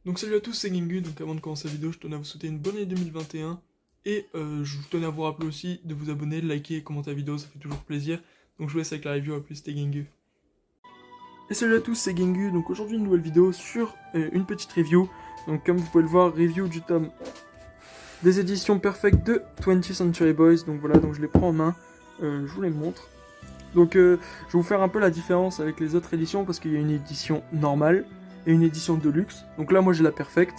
Donc salut à tous, c'est Gengu. Donc avant de commencer la vidéo, je tenais à vous souhaiter une bonne année 2021 et je tenais à vous rappeler aussi de vous abonner, de liker et commenter la vidéo, ça fait toujours plaisir. Donc je vous laisse avec la review, à plus, c'était Gengu. Et salut à tous, c'est Gengu. Donc aujourd'hui une nouvelle vidéo sur une petite review. Donc comme vous pouvez le voir, review du tome des éditions Perfect de 20th Century Boys. Donc voilà, donc je les prends en main, je vous les montre. Donc je vais vous faire un peu la différence avec les autres éditions parce qu'il y a une édition normale et une édition deluxe. Donc là moi j'ai la Perfect.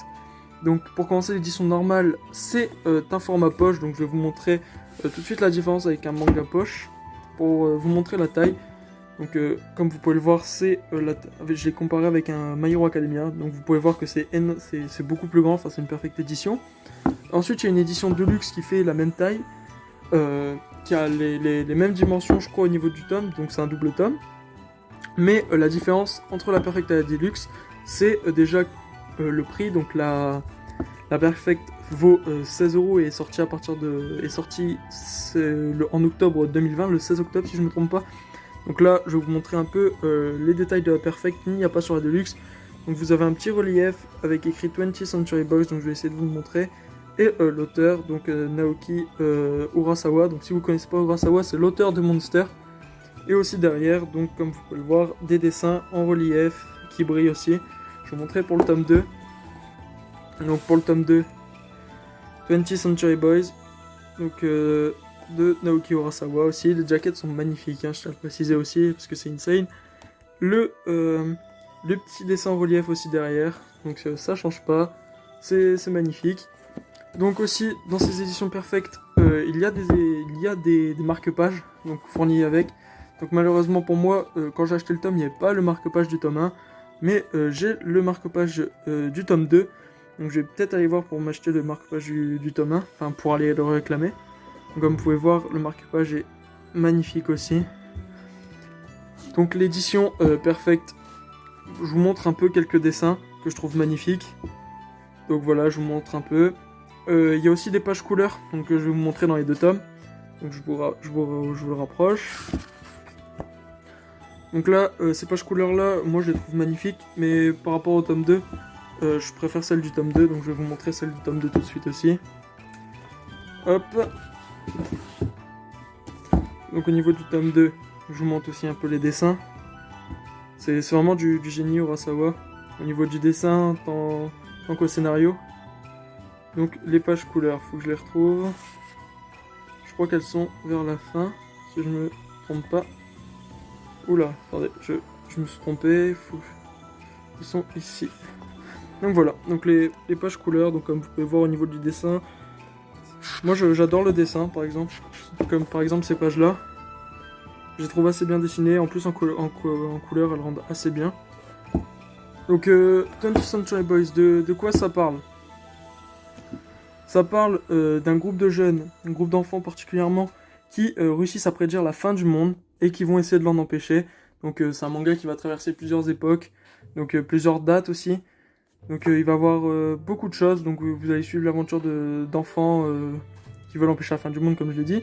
Donc pour commencer, l'édition normale c'est un format poche, donc je vais vous montrer tout de suite la différence avec un manga poche pour vous montrer la taille. Donc comme vous pouvez le voir, je l'ai comparé avec un My Hero Academia, donc vous pouvez voir que c'est beaucoup plus grand, enfin c'est une Perfect édition. Ensuite il y a une édition deluxe qui fait la même taille, qui a les mêmes dimensions je crois au niveau du tome, donc c'est un double tome. Mais la différence entre la Perfect et la Deluxe, c'est déjà le prix. Donc la Perfect vaut 16€ et est sortie en octobre 2020, le 16 octobre si je ne me trompe pas. Donc là je vais vous montrer un peu les détails de la Perfect, il n'y a pas sur la Deluxe. Donc vous avez un petit relief avec écrit 20th Century Boys, donc je vais essayer de vous le montrer. Et l'auteur, donc Naoki Urasawa. Donc si vous ne connaissez pas Urasawa, c'est l'auteur de Monster. Et aussi derrière, donc comme vous pouvez le voir, des dessins en relief qui brillent aussi. Je vais vous montrer pour le tome 2. Donc pour le tome 2, 20th Century Boys, donc de Naoki Urasawa aussi. Les jackets sont magnifiques, hein, je tiens à le préciser aussi, parce que c'est insane. Le petit dessin en relief aussi derrière, donc ça change pas, c'est magnifique. Donc aussi, dans ces éditions Perfect, il y a des marque-pages donc fournis avec. Donc malheureusement pour moi, quand j'ai acheté le tome, il n'y avait pas le marque-page du tome 1. Mais j'ai le marque-page du tome 2. Donc je vais peut-être aller voir pour m'acheter le marque-page du tome 1. Enfin pour aller le réclamer. Donc comme vous pouvez voir, le marque-page est magnifique aussi. Donc l'édition Perfect, je vous montre un peu quelques dessins que je trouve magnifiques. Donc voilà, je vous montre un peu. Il y a aussi des pages couleurs, donc je vais vous montrer dans les deux tomes. Donc je vous le rapproche. Donc là, ces pages couleurs là, moi je les trouve magnifiques, mais par rapport au tome 2, je préfère celle du tome 2, donc je vais vous montrer celle du tome 2 tout de suite aussi. Hop. Donc au niveau du tome 2, je vous montre aussi un peu les dessins. C'est vraiment du génie Urasawa. Au niveau du dessin, tant qu'au scénario. Donc les pages couleurs, faut que je les retrouve. Je crois qu'elles sont vers la fin, si je me trompe pas. Oula, attendez, je me suis trompé, ils sont ici. Donc voilà, donc les pages couleurs, donc comme vous pouvez voir au niveau du dessin, moi j'adore le dessin par exemple, comme par exemple ces pages là. Je les trouve assez bien dessinées, en plus en couleur elles rendent assez bien. Donc 20th Century Boys, de quoi ça parle? Ça parle d'un groupe de jeunes, un groupe d'enfants particulièrement, qui réussissent à prédire la fin du monde et qui vont essayer de l'en empêcher. Donc c'est un manga qui va traverser plusieurs époques, donc plusieurs dates aussi. Donc il va y avoir beaucoup de choses, donc vous allez suivre l'aventure d'enfants qui veulent empêcher la fin du monde comme je l'ai dit.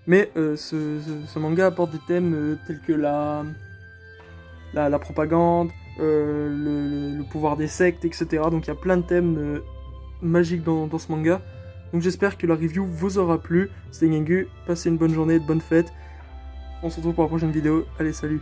Mais ce manga apporte des thèmes tels que la propagande, le pouvoir des sectes, etc. Donc il y a plein de thèmes magiques dans ce manga. Donc j'espère que la review vous aura plu. C'était Gengu, passez une bonne journée, de bonnes fêtes. On se retrouve pour la prochaine vidéo. Allez, salut!